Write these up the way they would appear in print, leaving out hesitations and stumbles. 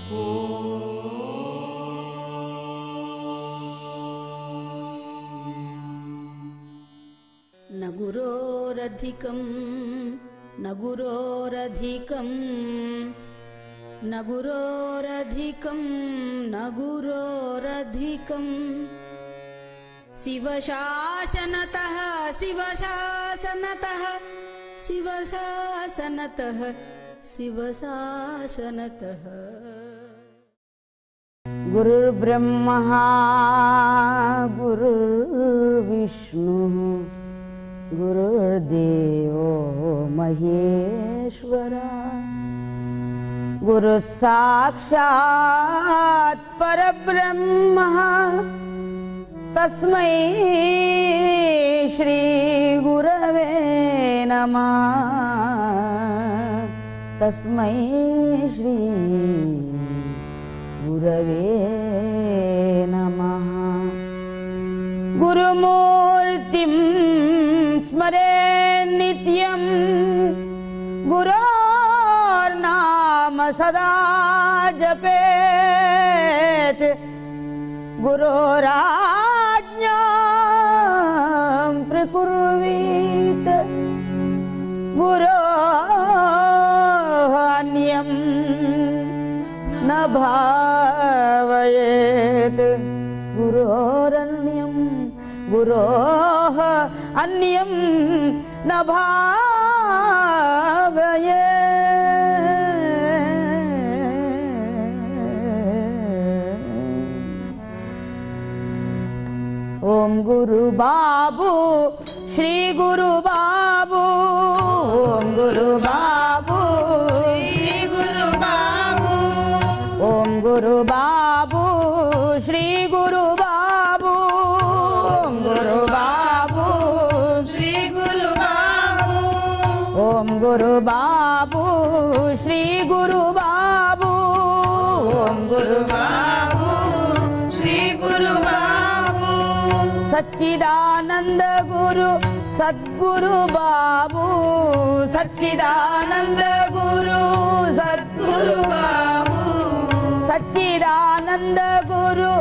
न गुरोरधिकं न गुरोरधिकं न गुरोरधिकं न गुरोरधिकं शिवशासनतः शिवशासनतः शिवशासनतः शिवशासनतः। गुरुर्ब्रह्मा गुरुर्विष्णुः गुरुर्देवो महेश्वरा गुरुः साक्षात् परब्रह्म तस्मै श्री गुरवे नमः तस्मै श्री गुरवे नमः। गुरुमूर्तिं स्मरेन् नित्यं गुरोर्नाम सदा जपेत् गुरोराज्ञां प्रकुर्वीत गुरोः अन्यं न भावयेत् गुरोरन्यं गुरोः अन्यं न भावयेत्। ओम गुरु बाबू श्री गुरु बाबू ओम गुरु बाबू श्री गुरु बाबू ओम गुरु बाबू श्री गुरु बाबू ओम गुरु बाबू श्री गुरु बाबू ओम गुरु बाबू श्री गुरु बाबू ओम गुरु बाबू श्री गुरु बाबू सच्चिदानंद गुरु सद्गुरु बाबू सच्चिदानंद गुरु सद्गुरु बाबू सच्चिदानंद गुरु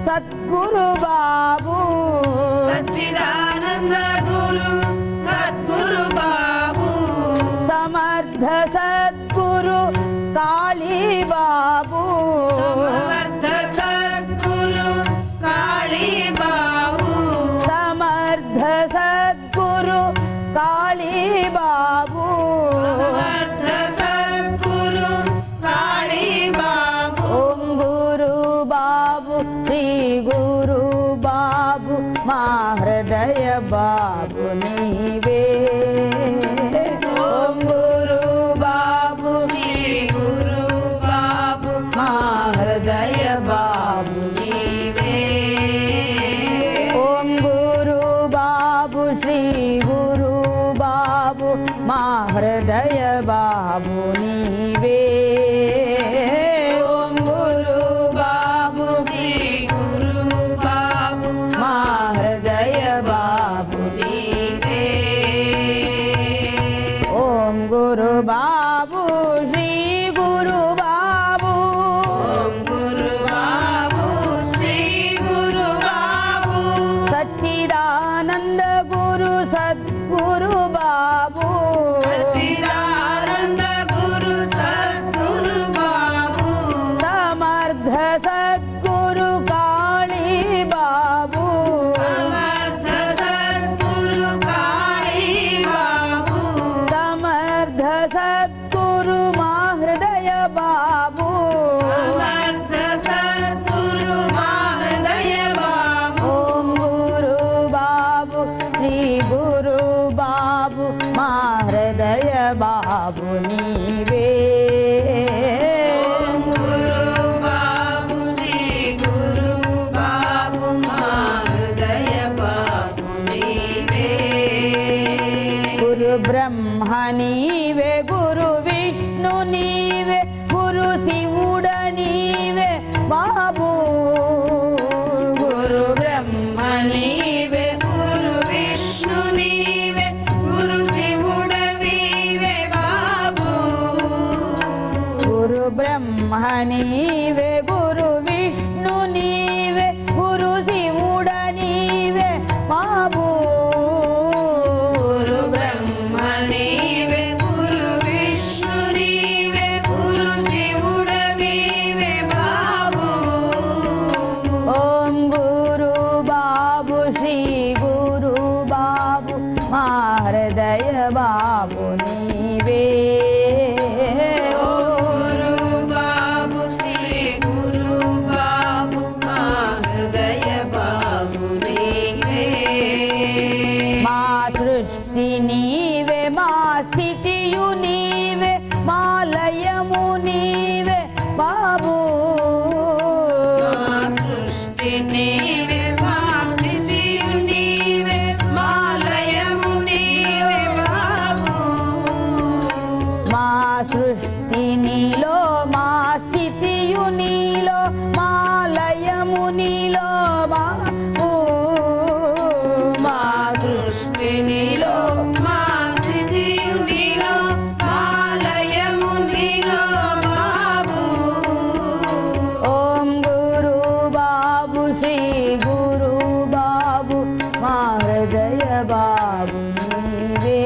सद्गुरु बाबू सच्चिदानंद गुरु सद्गुरु बाबू समर्थ सद्गुरु काली बाबू समर्थ सद्गुरु काली बाबू समर्थ सद्गुरु काली बाबू समर्थ सद्गुरु काली बाबू ओम गुरु बाबू श्री गुरु बाबू मा हृदय बाबू नीवे ओम गुरु बाबू श्री गुरु बाबू मा हृदय बाबू नीवे ओम गुरु बाबू श्री गुरु बाबू मा हृदय बाबू नीवे ओम गुरु बाबू श्री गुरु बाबू मा हृदय बाबू नीवे ओम गुरु बाबू श्री गुरु बाबू ओम गुरु बाबू श्री गुरु बाबू सच्चिदानंद गुरु सद्गुरु बाबू सच्चिदानंद गुरु सद्गुरु बाबू समर्थ सद्गुरु काली बाबू समर्थ सद्गुरु काली बाबू समर्थ सद्गुरु मा हृदय बाबू समर्थ सद्गुरु मा हृदय बाबू ओम गुरु बाबू श्री गुरु बाबू मा हृदय बाबू नीवे ओम गुरु बाबू श्री गुरु बाबू मा हृदय बाबू नीवे गुरु ब्रह्मा नीवे गुरु विष्णु नीवे गुरु शिवुड नीवे बाबू गुरु ब्रह्मा नीवे गुरु विष्णु नीवे गुरु शिवुड वीवे बाबू गुरु బ్రహ్మ నీవే గురు విష్ణు నీవే గురు శివుడ నీవే బాబు గురు బ్రహ్మ నీవే గురు విష్ణు నీవే గురు శివుడవీవే బాబు ఓం గురు బాబు శ్రీ గురు బాబు మా హృదయ బాబు నీవే గురు బాబు శ్రీ గురు బాబు మా హృదయ బాబు నీవే మా సృష్టి నీవే మా స్థితియు నీవే మా లయము నీవే బాబు మా సృష్టి నీవే మా స్థితియు నీవే మా లయము నీవే బాబు మా సృష్టి నీలో మా స్థితియు నీలో మా లయము నీలో బాబు మా సృష్టి నీలో మా స్థితియు నీలో మా లయము నీలో బాబు ఓం గురు బాబు శ్రీ గురు బాబు మా హృదయ బాబు నీవే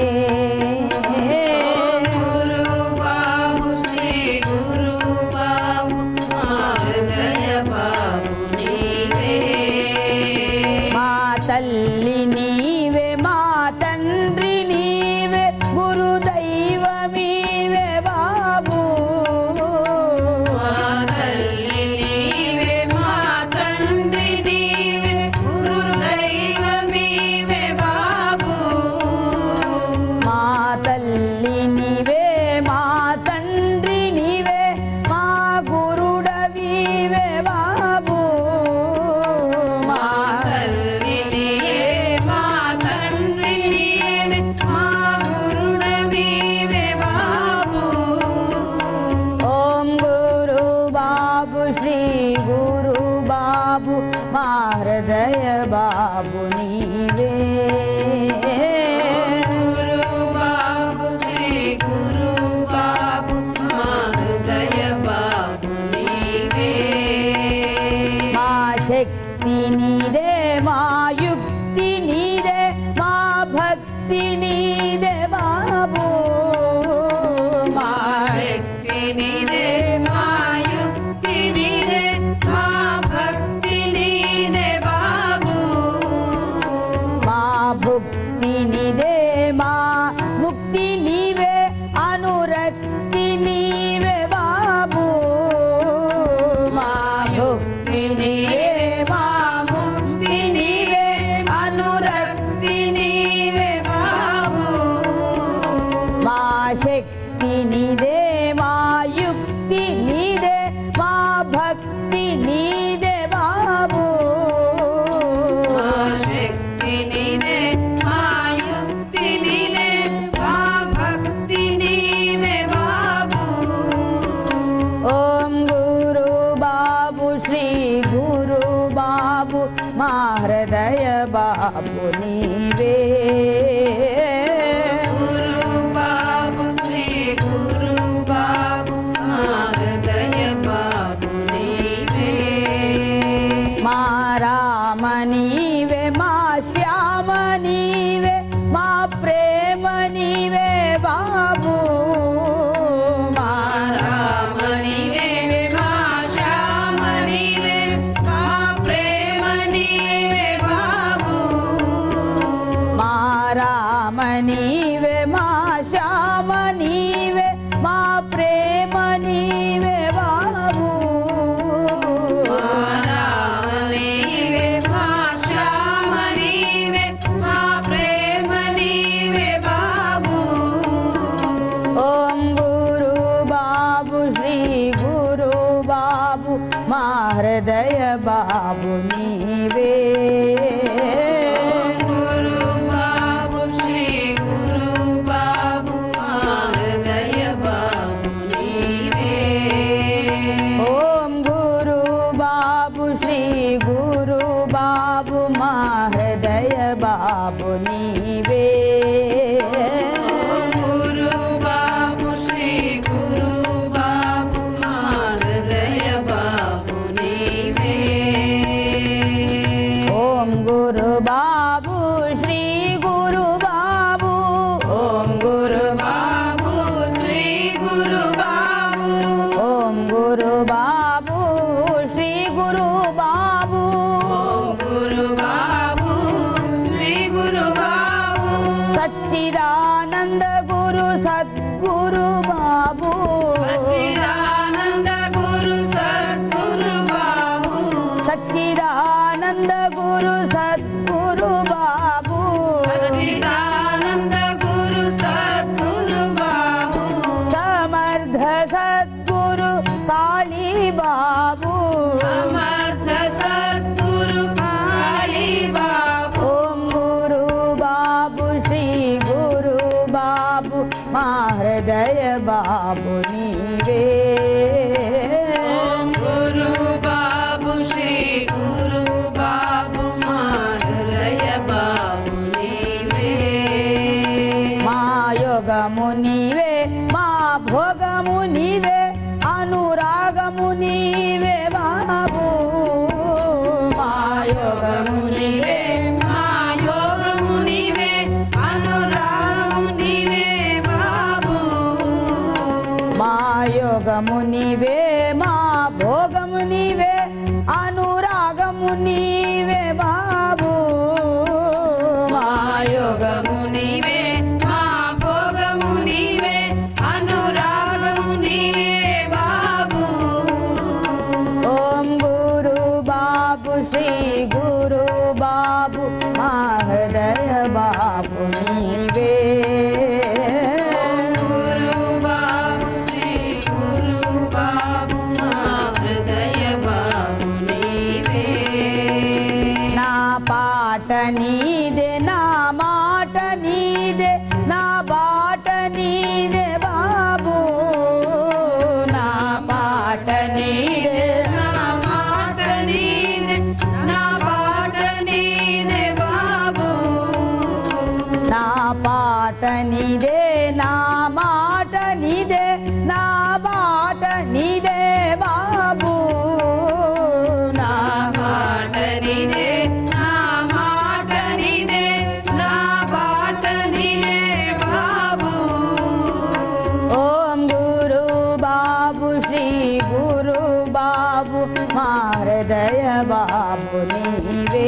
గురు బాబు శ్రీ గురు బాబు మా హృదయ బాబు నీవే మా తల్లి నీవే మా తండ్రి నీవే గురు దైవమీవే బాబు మా తల్లి నీవే మా తండ్రి నీవే గురు దైవమీవే బాబు మా తల్లి నీవే మా తండ్రి నీవే మా గురుడవీవే బాబు మా తల్లి నీవే మా తండ్రి నీవే మా గురుడవీవే బాబు ఓం గురు బాబు శ్రీ గురు బాబు మా హృదయ బాబు నీవే గురు బాబు శ్రీ గురు బాబు మా హృదయ బాబు నీవే మా శక్తి నీదే మా యుక్తి నీదే మా భక్తి నీదే బాబు మా శక్తి నీదే మా యుక్తి నీదే మా భక్తి నీదే బాబు మా భుక్తి నీదే మా ముక్తి నీవే అనురక్తి నీవే బాబు మా భుక్తి నీవే మా ముక్తి నీవే అనురక్తి నీవే బాబు మా శక్తి నీదే మా యుక్తి నీదే మా భక్తి నీదే బాబు మా శక్తి నీదే మా యుక్తి నీదే మా భక్తి నీవే బాబు ఓం గురు బాబు శ్రీ గురు బాబు మా హృదయ బాబు నీవే గురు బాబు శ్రీ గురు బాబు మా హృదయ బాబు నీవే మా రామ నీవే మా శ్యామ నీవే మా ప్రేమ నీవే బాబు మా రామ నీవే మా శ్యామ నీవే మా ప్రేమ నీవే బాబు మా రామ నీవే మా శ్యామ నీవే మా ప్రేమ నీవే బాబు మా రామ నీవే మా శ్యామ నీవే మా ప్రేమ నీవే బాబు ఓం గురు బాబు శ్రీ గురు బాబు మా హృదయ బాబు నీవే గురు బాబు శ్రీ గురు బాబు మా హృదయ బాబు నీవే ఓం గురు బాబు శ్రీ గురు బాబు మా హృదయ బాబు నీవే గురు బాబు శ్రీ గురు బాబు మా सद्गुरु काली बाबू समर्थ सद्गुरु काली बाबू ओम गुरु बाबू श्री गुरु बाबू मा हृदय बाबू नीवे ओम गुरु बाबू श्री गुरु बाबू मा हृदय बाबू नीवे मा योगमु नीवे मा भोगमु नीवे अनुरागमु नीवे बाबू मा योगमु नीवे मा योगमु नीवे अनुरागमु नीवे बाबू मा योगमु नीवे मा भोगमु नीवे अनुरागमु नीवे बाबू मा योगमु नीवे मा भोगमु नीवे अनुरागमु नीवे बाबू ओम गुरु बाबू श्री गुरु बाबू मा हृदय बाबू नीवे ओम गुरु बाबू श्री गुरु बाबू मा हृदय बाबू नीवे ना पाट नीदे ना माट नीदे ना बाट नीदे बाबू ना पाट नीदे ना बाट नीदे ना बाट नीदे बाबू ना पाट नीदे ना माट नीदे ना बाट नीदे बाबू ना बाट नीदे ना बाट नीदे ना बाट नीदे बाबू ओम गुरु बाबू श्री गुरु बाबू मा हृदय बाबू नीवे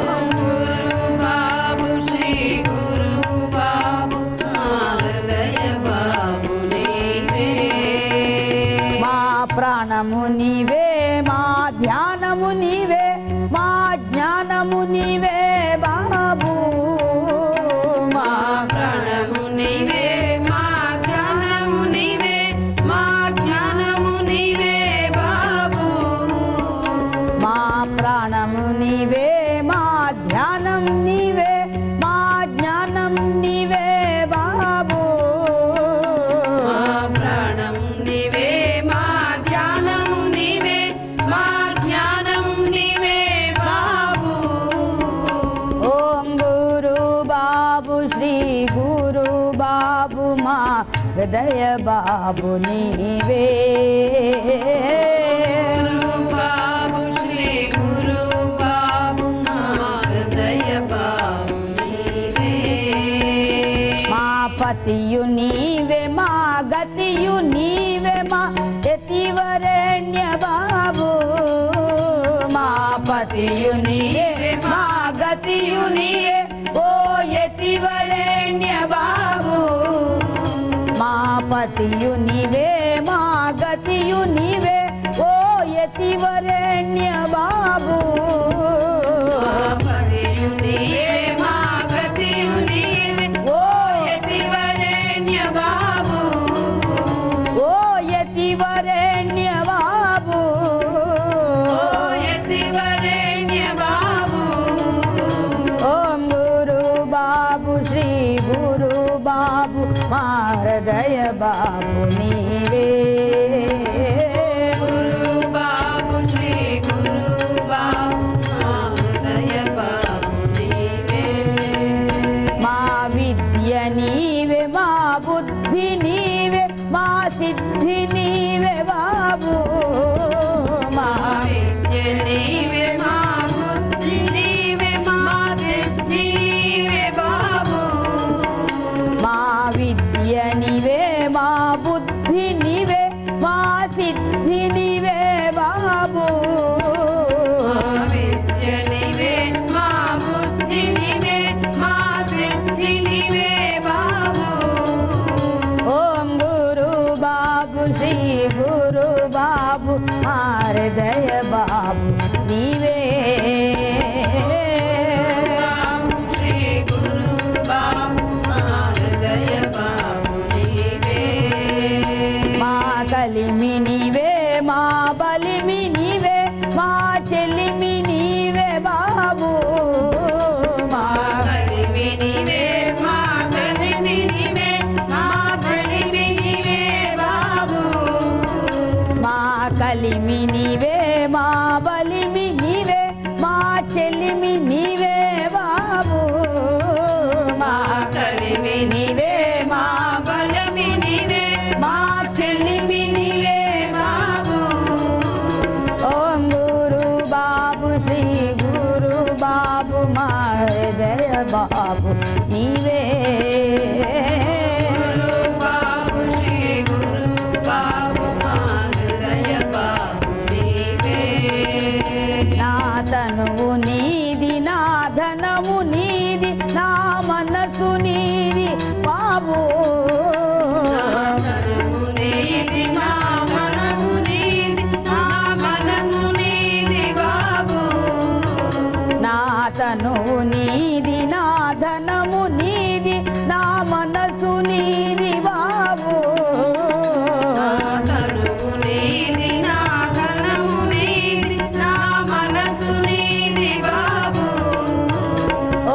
ओम गुरु बाबू श्री गुरु बाबू मा हृदय बाबू नीवे मा प्राणमु नीवे मा ध्यानमु नीवे मा ज्ञानमु नीवे बाबू मा प्राणमु नीवे मा ध्यानमु नीवे मा ज्ञानमु नीवे बाबू मा प्राणमु नीवे मा ध्यानं नीवे मा ज्ञानं नीवे बाबू मा प्राणं नीवे मा ध्यानमु नीवे मा ज्ञानं नीवे बाबू ओम गुरु बाबू श्री गुरु बाबू मा हृदय बाबू नीवे गुरु बाबू श्री गुरु बाबू मा हृदय बाबू नीवे मा पतियु नीवे मा गतियु नीवे मा यतिवरेण्य बाबू मा पतियु नीवे मा गतियु नीवे ओ यतिवरेण्य बाबू मा पतियु नीवे मा गतियु नीवे ओ यतिवरेण्य बाबू पतियु नीवे मा गतियु नीवे ओ यतिवरेण्य बाबू ओ यतिवरेण्य बाबू ओ यतिवरेण्य बाबू ओम गुरु बाबू श्री गुरु बाबू मा हृदय बाबू नीवे गुरु बाबू श्री गुरु बाबू मा हृदय बाबू नीवे मा विद्य नीवे मा बुद्धि नीवे मा सिद्धि नीवे बाबू मा विद्य नीवे मा बुद्धि नीवे मा सिद्धि नीवे बाबू मा विद्य नीवे मा बुद्धि नीवे मा सिद्धि नीवे बाबू विद्य नीवे मा बुद्धि नीवे मा सिद्धि नीवे बाबू ओम गुरु बाबू श्री गुरु बाबू मा हृदय बाबू नीवे बाबू श्री गुरु बाबू मा हृदय बाबू नीवे కలిమి నీవే మా బలిమి నీవే మా చెల్లిమి నీవే బాబు మా కలిమి నీవే మా కలిమి నీవే మా చెలిమి నీవే బాబు మా కలిమి నీవే మా బలిమి నీవే మా చెల్లిమి నీవే బాబు మా కలిమి నీవే మా బలమి నీవే మా చెలిమి నీవే బాబు ఓం గురు బాబు శ్రీ గురు బాబు మా హృదయ బాబు నీవే గురు బాబు శ్రీ గురు బాబు మా హృదయ బాబు నీవే నా తనువు నీది నా ధనము నీది నా మనసు నీది బాబు తనువు నీది నా మనము నీది నా మనసు నీది బాబు నా తనువు నీది నా ధనము నీది నా మనసు నీది బాబు తనువు నీది నా ధనము నీది నా మనసు నీది బాబు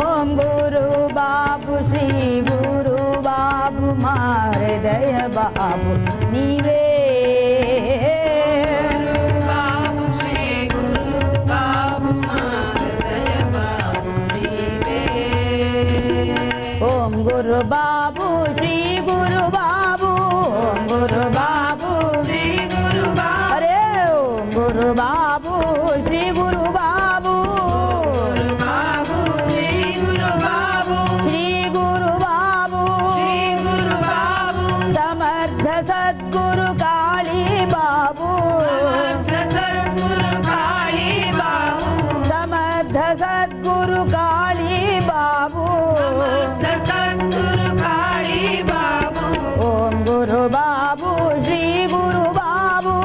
ఓం గురు బాబు శ్రీ గురు బాబు మా హృదయ బాబు నీవే గురు బాబు శ్రీ గురు బాబు మా హృదయ బాబు నీవే ఓం గురు బాబు శ్రీ గురు బాబు ఓం గురు బాబు శ్రీ గురు బాబు అరే ఓం గురు బాబు శ్రీ గురు బాబు గురు బాబు శ్రీ గురు బాబు శ్రీ గురు బాబు శ్రీ గురు బాబు సమర్థ సద్గురు కాళీ బాబు సమర్థ సద్గురు కాళీ బాబు సమర్థ సద్గురు కాళీ బాబు సమర్థ సద్గురు కాళీ బాబు ఓం గురు బాబు శ్రీ గురు బాబు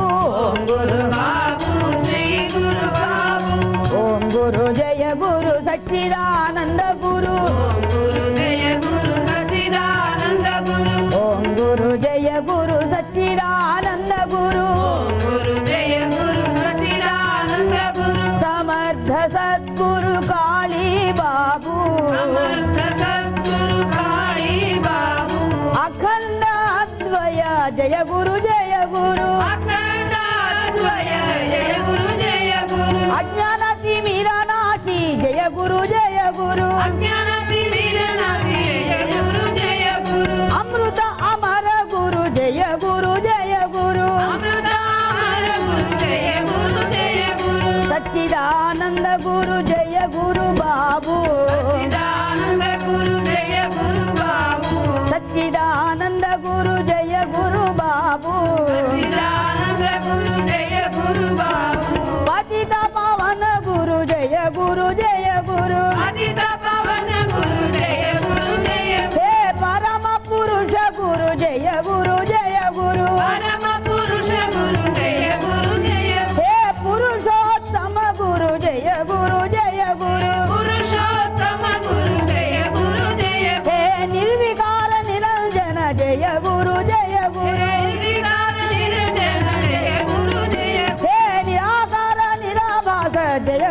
ఓం గురు బాబు శ్రీ గురు బాబు ఓం గురు జయ గురు సచ్చిదానంద గురు ఓం గురు జయ గురు సచ్చిదానంద గురు ఓం గురు జయ గురు సచ్చిదానంద గురు ఓం గురు జయ గురు సచ్చిదానంద గురు సమర్థ సద్గురు కాళీ బాబు సమర్థ సద్గురు కాళీ బాబు అఖండ అద్వయ జయ గురు జయ గురు అఖండ అద్వయ జయ గురు జయ గురు అజ్ఞాన తిమిరనాశి జయ గురు జయ గురు అజ్ఞాన వినాశి జయ గురు జయ గురు అమృత అమర గురు జయ గురు జయ గురు అమృతామర గురు జయ గురు జయ గురు సచ్చిదానంద గురు జయ గురు బాబు సచ్చిదానంద గురు జయ గురు బాబు సచ్చిదానంద గురు జయ గురు బాబు సచ్చిదానంద గురు జయ గురు బాబు పతిత పవన గురు జయ గురు జయ గురు అదిత పవన గురు జయ గురు జయ హే పరమ పురుష గురు జయ గురు జయ గురు పరమ పురుష గురు జయ గురు జయ హే పురుషోత్తమ గురు జయ గురు జయ గురు పురుషోత్తమ గురు జయ గురు జయ హే నిర్వికార నిరంజన జయ గురు జయ గురు నిర్వికార నిరంజన జయ గురు జయ హే నిరాకార నిరాభాస జయ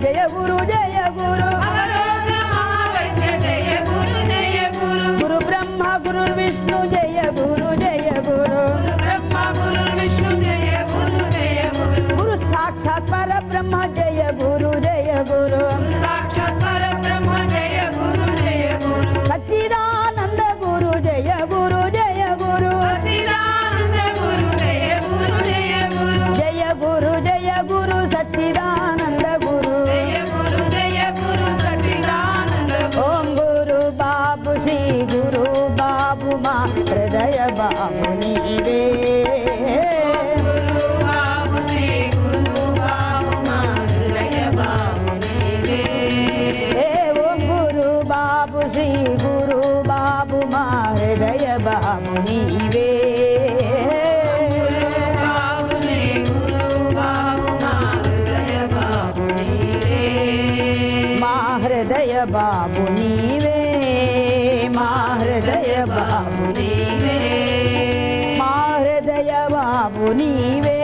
జయ గురు జయ గురు అవరోగ మహావైద్య జయ గురు జయ గురు గురు బ్రహ్మ గురు విష్ణు జయ గురు జయ గురు గురు బ్రహ్మ గురు విష్ణు జయ గురు జయ గురు గురు సాక్షాత్ పరబ్రహ్మ జయ గురు జయ గురు సాక్షాత్ పరబ్రహ్మ జయ గురు జయ గురు సచ్చిదానంద గురు జయ గురు జయ గురు సచ్చిదానంద గురు జయ గురు జయ గురు జయ గురు జయ గురు సచ్చిదానంద గురు జయ గురు సచ్చిదానంద ఓం గురు బాబు శ్రీ గురు బాబు మా హృదయ బాబు నీవే గురు బాబు శ్రీ గురు బాబు మా హృదయ బాబు నీవే ఓం గురు బాబు శ్రీ గురు బాబు మా హృదయ బాబు నీవే బాబు శ్రీ గురు బాబు మా హృదయ బాబు నీవే మా హృదయ బాబు నీవే మా హృదయ బాబు నీవే మా హృదయ బాబు నీవే